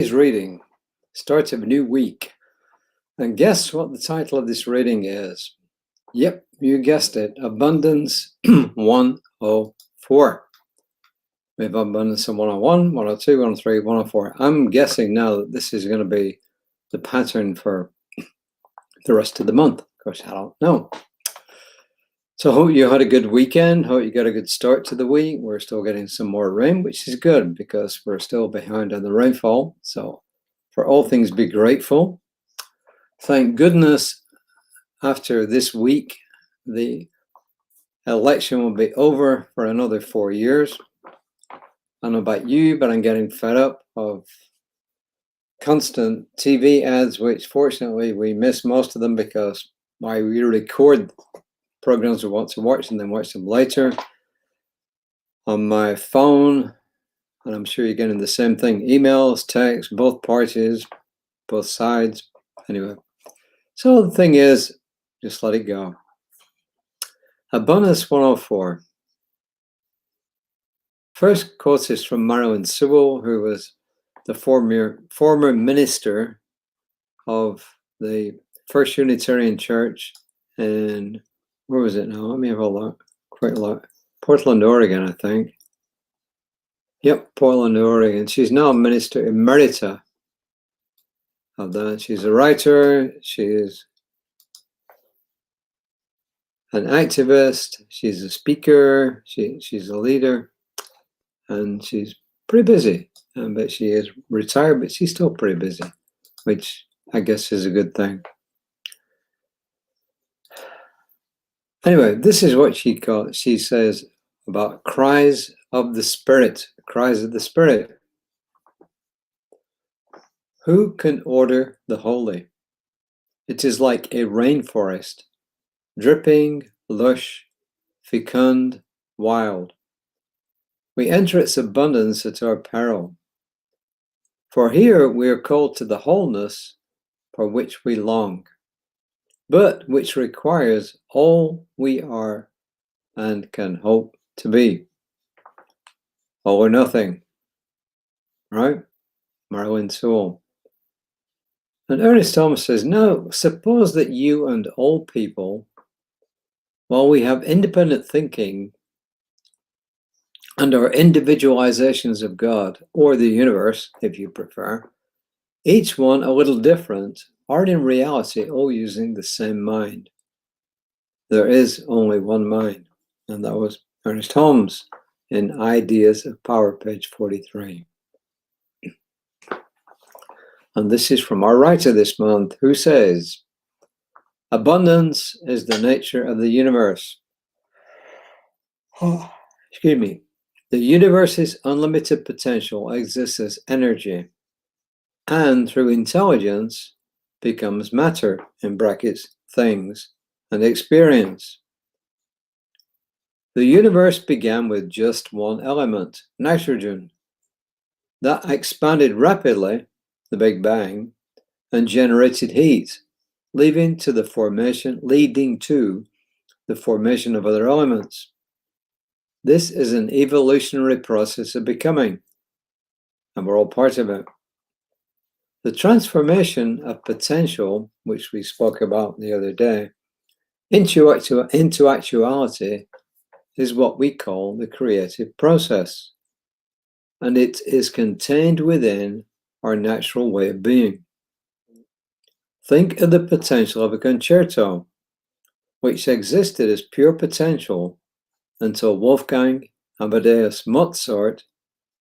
Today's reading starts a new week. And guess what the title of this reading is? Yep, you guessed it. Abundance 104. We have Abundance 101, 102, 103, 104. I'm guessing now that this is going to be the pattern for the rest of the month. Of course, I don't know. So I hope you had a good weekend. Hope you got a good start to the week. We're still getting some more rain, which is good because we're still behind on the rainfall. So for all things, be grateful. Thank goodness after this week, the election will be over for another 4 years. I don't know about you, but I'm getting fed up of constant TV ads, which fortunately we miss most of them because we record programs we want to watch and then watch them later on my phone. And I'm sure you're getting the same thing. Emails, texts, both parties, both sides. Anyway, so the thing is, just let it go. Abundance 104. First quote is from Marilyn Sewell, who was the former minister of the First Unitarian Church in, where was it now? Let me have a look, quick look. Portland, Oregon, I think. Yep, Portland, Oregon. She's now Minister Emerita of that. She's a writer. She is an activist. She's a speaker. She's a leader. And she's pretty busy. But she is retired, but she's still pretty busy, which I guess is a good thing. Anyway, this is what she says about cries of the Spirit. Cries of the Spirit. Who can order the holy? It is like a rainforest, dripping, lush, fecund, wild. We enter its abundance at our peril. For here we are called to the wholeness for which we long, but which requires all we are and can hope to be. All or nothing, right? Marilyn Sewell. And Ernest Thomas says, now, suppose that you and all people, while we have independent thinking and our individualizations of God, or the universe, if you prefer, each one a little different, are in reality all using the same mind. There is only one mind. And that was Ernest Holmes in Ideas of Power, page 43. And this is from our writer this month, who says, abundance is the nature of the universe. Excuse me. The universe's unlimited potential exists as energy, and through intelligence becomes matter, in brackets, things, and experience. The universe began with just one element, nitrogen. That expanded rapidly, the Big Bang, and generated heat, leading to the formation of other elements. This is an evolutionary process of becoming, and we're all part of it. The transformation of potential, which we spoke about the other day, into actuality is what we call the creative process, and it is contained within our natural way of being. Think of the potential of a concerto, which existed as pure potential until Wolfgang Amadeus Mozart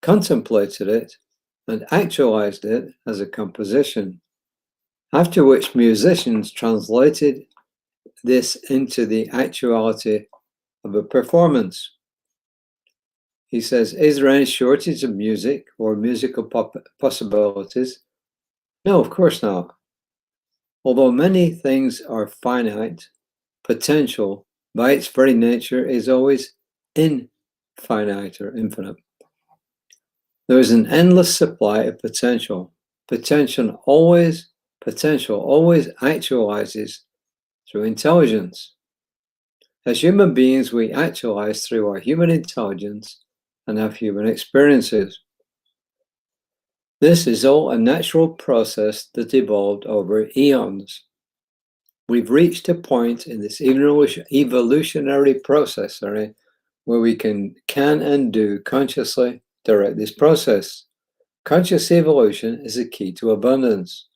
contemplated it and actualized it as a composition, after which musicians translated this into the actuality of a performance. He says, is there any shortage of music or musical possibilities? No, of course not. Although many things are finite, potential, by its very nature, is always infinite or infinite. There is an endless supply of potential. Potential always actualizes through intelligence. As human beings, we actualize through our human intelligence and have human experiences. This is all a natural process that evolved over eons. We've reached a point in this evolutionary process, where we can and do consciously direct this process. Conscious evolution is the key to abundance.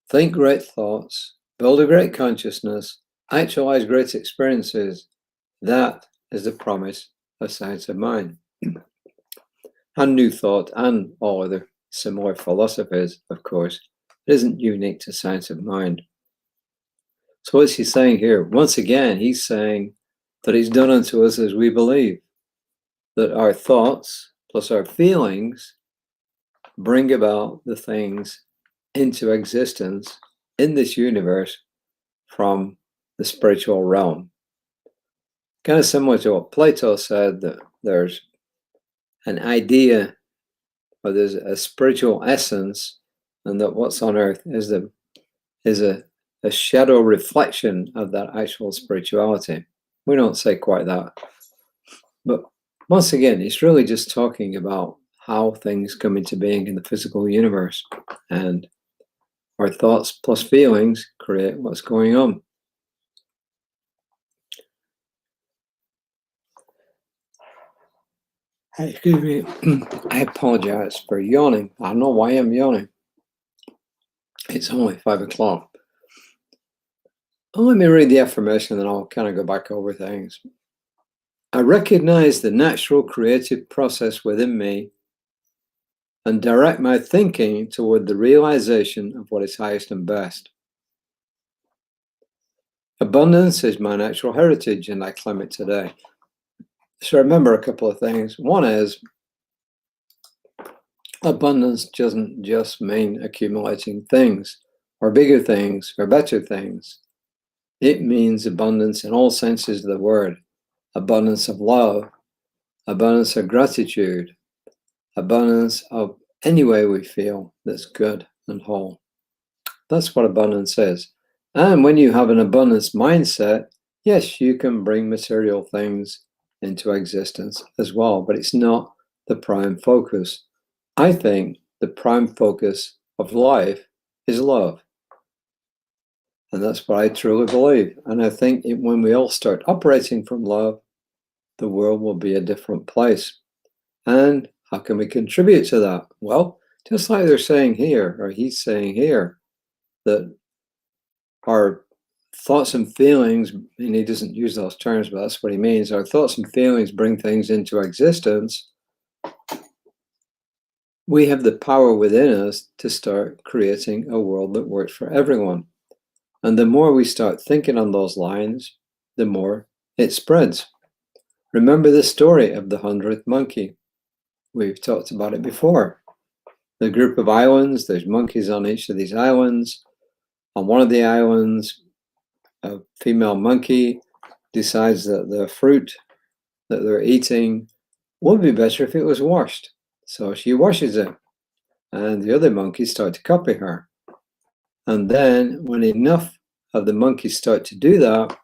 Think great thoughts, build a great consciousness, actualize great experiences. That is the promise of Science of Mind. And New Thought and all other similar philosophies, of course. It isn't unique to Science of Mind. So what's he saying here? Once again, he's saying that he's done unto us as we believe, that our thoughts plus our feelings bring about the things into existence in this universe from the spiritual realm. Kind of similar to what Plato said, that there's an idea, or there's a spiritual essence, and that what's on earth is a shadow reflection of that actual spirituality. We don't say quite that. But once again, it's really just talking about how things come into being in the physical universe, and our thoughts plus feelings create what's going on. Excuse me, I apologize for yawning. I don't know why I'm yawning. It's only 5 o'clock. Let me read the affirmation, and I'll kind of go back over things. I recognize the natural creative process within me and direct my thinking toward the realization of what is highest and best. Abundance is my natural heritage, and I claim it today. So remember a couple of things. One is, abundance doesn't just mean accumulating things, or bigger things, or better things. It means abundance in all senses of the word. Abundance of love, abundance of gratitude, abundance of any way we feel that's good and whole. That's what abundance is. And when you have an abundance mindset, yes, you can bring material things into existence as well, but it's not the prime focus. I think the prime focus of life is love. And that's what I truly believe. And I think when we all start operating from love, the world will be a different place. And how can we contribute to that? Well, just like they're saying here, or he's saying here, that our thoughts and feelings, and he doesn't use those terms, but that's what he means, our thoughts and feelings bring things into existence. We have the power within us to start creating a world that works for everyone. And the more we start thinking on those lines, the more it spreads. Remember the story of the 100th monkey. We've talked about it before. The group of islands, there's monkeys on each of these islands. On one of the islands, a female monkey decides that the fruit that they're eating would be better if it was washed. So she washes it, and the other monkeys start to copy her. And then when enough of the monkeys start to do that,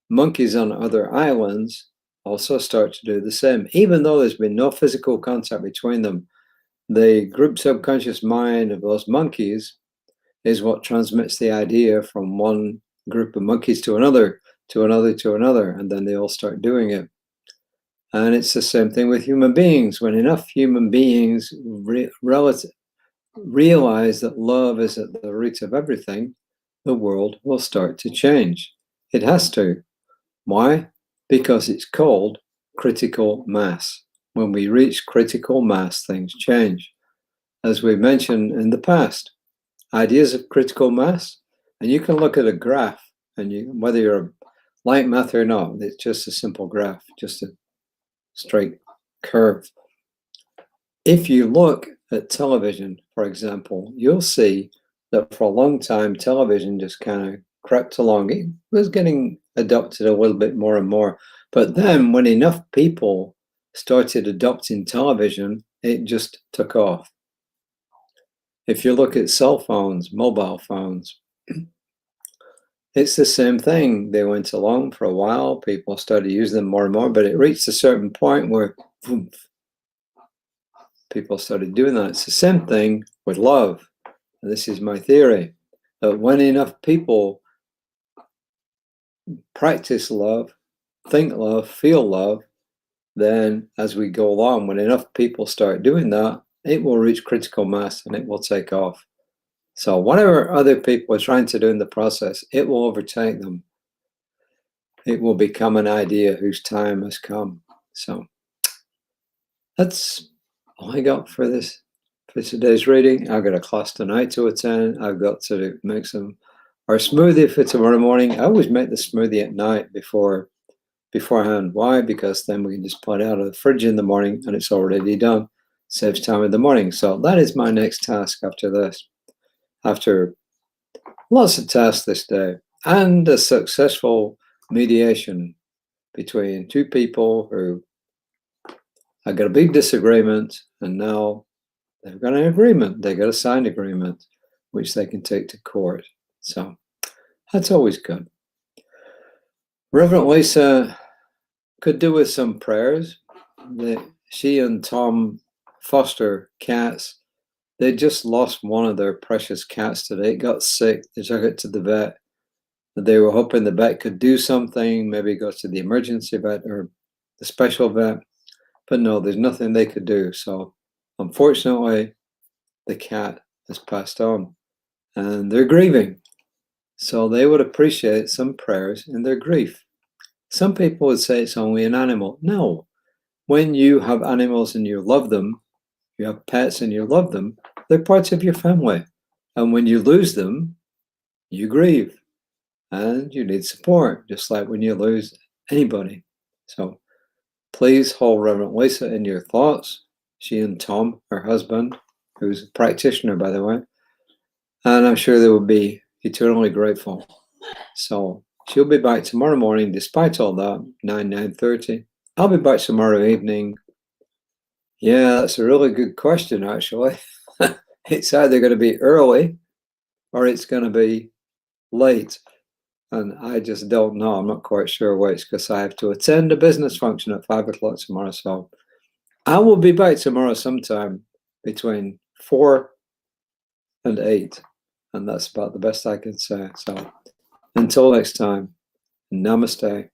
monkeys on other islands also start to do the same. Even though there's been no physical contact between them, the group subconscious mind of those monkeys is what transmits the idea from one group of monkeys to another, to another, to another, and then they all start doing it. And it's the same thing with human beings. When enough human beings realize that love is at the root of everything, the world will start to change. It has to. Why? Because it's called critical mass. When we reach critical mass, things change. As we mentioned in the past, ideas of critical mass, and you can look at a graph, and whether you're a light math or not, it's just a simple graph, just a straight curve. If you look at television, for example, you'll see that for a long time, television just kind of crept along. It was getting adopted a little bit more and more. But then when enough people started adopting television, it just took off. If you look at cell phones, mobile phones, it's the same thing. They went along for a while. People started using them more and more, but it reached a certain point where people started doing that. It's the same thing with love. And this is my theory, that when enough people practice love, think love, feel love, then as we go along, when enough people start doing that, it will reach critical mass and it will take off. So whatever other people are trying to do in the process, it will overtake them. It will become an idea whose time has come. So that's all I got for today's reading. I've got a class tonight to attend. I've got to make our smoothie for tomorrow morning. I always make the smoothie at night beforehand. Why? Because then we can just pull it out of the fridge in the morning and it's already done. Saves time in the morning. So that is my next task after this. After lots of tasks this day and a successful mediation between two people who had got a big disagreement, and now they've got an agreement. They got a signed agreement, which they can take to court. So that's always good. Reverend Lisa could do with some prayers. She and Tom foster cats. They just lost one of their precious cats today. It got sick. They took it to the vet. They were hoping the vet could do something, maybe go to the emergency vet or the special vet. But no, there's nothing they could do. So unfortunately, the cat has passed on and they're grieving. So they would appreciate some prayers in their grief. Some people would say it's only an animal. No. When you have animals and you love them, you have pets and you love them, they're parts of your family. And when you lose them, you grieve and you need support, just like when you lose anybody. So please hold Reverend Lisa in your thoughts. She and Tom, her husband, who's a practitioner, by the way, and I'm sure they will be eternally grateful. So she'll be back tomorrow morning, despite all that, 9:30. I'll be back tomorrow evening. Yeah, that's a really good question, actually. It's either going to be early or it's going to be late. And I just don't know. I'm not quite sure which, because I have to attend a business function at 5 o'clock tomorrow. So I will be back tomorrow sometime between 4 and 8. And that's about the best I can say. So until next time, namaste.